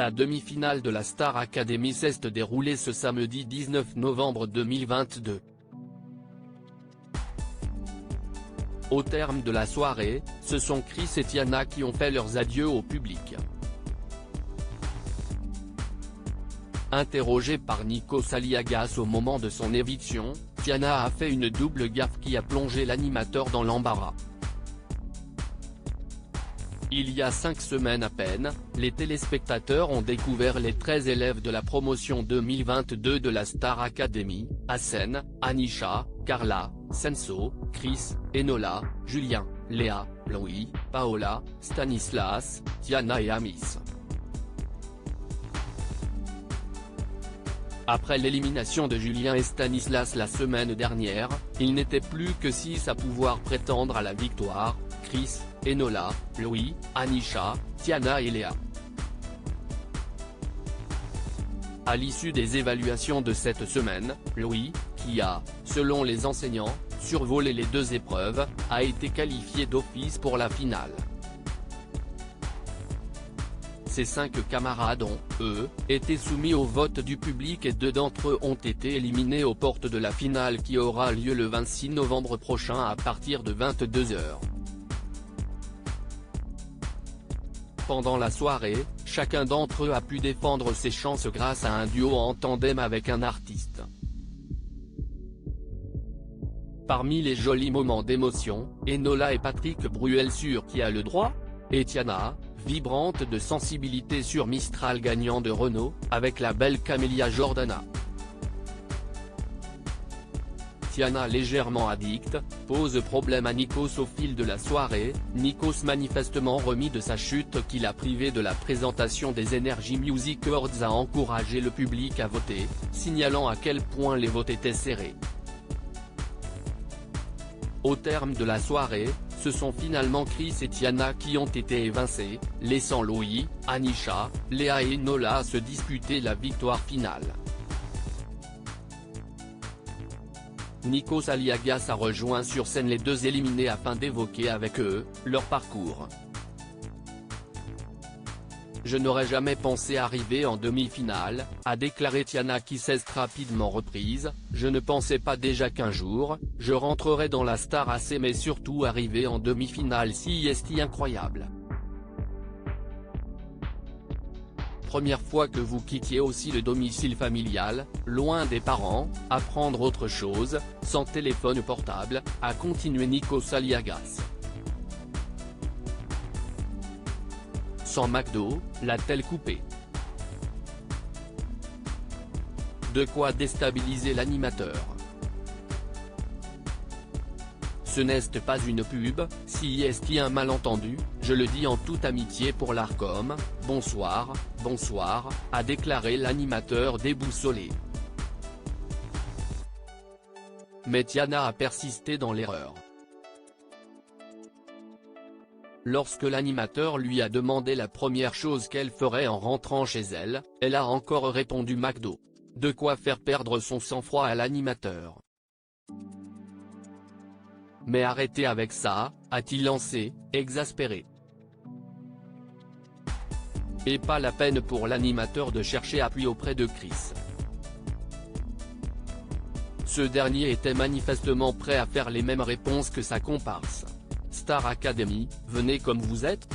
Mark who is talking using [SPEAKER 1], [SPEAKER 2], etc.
[SPEAKER 1] La demi-finale de la Star Academy s'est déroulée ce samedi 19 novembre 2022. Au terme de la soirée, ce sont Chris et Tiana qui ont fait leurs adieux au public. Interrogée par Nikos Aliagas au moment de son éviction, Tiana a fait une double gaffe qui a plongé l'animateur dans l'embarras. Il y a 5 semaines à peine, les téléspectateurs ont découvert les 13 élèves de la promotion 2022 de la Star Academy, Hassen, Anisha, Carla, Senso, Chris, Enola, Julien, Léa, Louis, Paola, Stanislas, Tiana et Amis. Après l'élimination de Julien et Stanislas la semaine dernière, il n'était plus que 6 à pouvoir prétendre à la victoire: Chris, Enola, Louis, Anisha, Tiana et Léa. À l'issue des évaluations de cette semaine, Louis, qui a, selon les enseignants, survolé les 2 épreuves, a été qualifié d'office pour la finale. Ses 5 camarades ont, eux, été soumis au vote du public et 2 d'entre eux ont été éliminés aux portes de la finale qui aura lieu le 26 novembre prochain à partir de 22 h. Pendant la soirée, chacun d'entre eux a pu défendre ses chances grâce à un duo en tandem avec un artiste. Parmi les jolis moments d'émotion, Enola et Patrick Bruel sur Qui a le droit ? Et Tiana, vibrante de sensibilité sur Mistral gagnant de Renault, avec la belle Camélia Jordana. Tiana légèrement addicte, pose problème à Nikos au fil de la soirée, Nikos manifestement remis de sa chute qui l'a privé de la présentation des Energy Music Awards, a encouragé le public à voter, signalant à quel point les votes étaient serrés. Au terme de la soirée, ce sont finalement Chris et Tiana qui ont été évincés, laissant Louis, Anisha, Léa et Enola se disputer la victoire finale. Nikos Aliagas a rejoint sur scène les 2 éliminés afin d'évoquer avec eux leur parcours. Je n'aurais jamais pensé arriver en demi-finale, a déclaré Tiana qui s'est rapidement reprise. Je ne pensais pas déjà qu'un jour, je rentrerais dans la Star AC, mais surtout arriver en demi-finale c'est incroyable. Première fois que vous quittiez aussi le domicile familial, loin des parents, apprendre autre chose, sans téléphone portable, a continué Nikos Aliagas. Sans McDo, l'a-t-elle coupé? De quoi déstabiliser l'animateur. Ce n'est pas une pub, si est un malentendu, je le dis en toute amitié pour l'Arcom, bonsoir, bonsoir, a déclaré l'animateur déboussolé. Mais Tiana a persisté dans l'erreur. Lorsque l'animateur lui a demandé la première chose qu'elle ferait en rentrant chez elle, elle a encore répondu McDo. De quoi faire perdre son sang-froid à l'animateur. Mais arrêtez avec ça, a-t-il lancé, exaspéré. Et pas la peine pour l'animateur de chercher appui auprès de Chris. Ce dernier était manifestement prêt à faire les mêmes réponses que sa comparse. Star Academy, venez comme vous êtes ?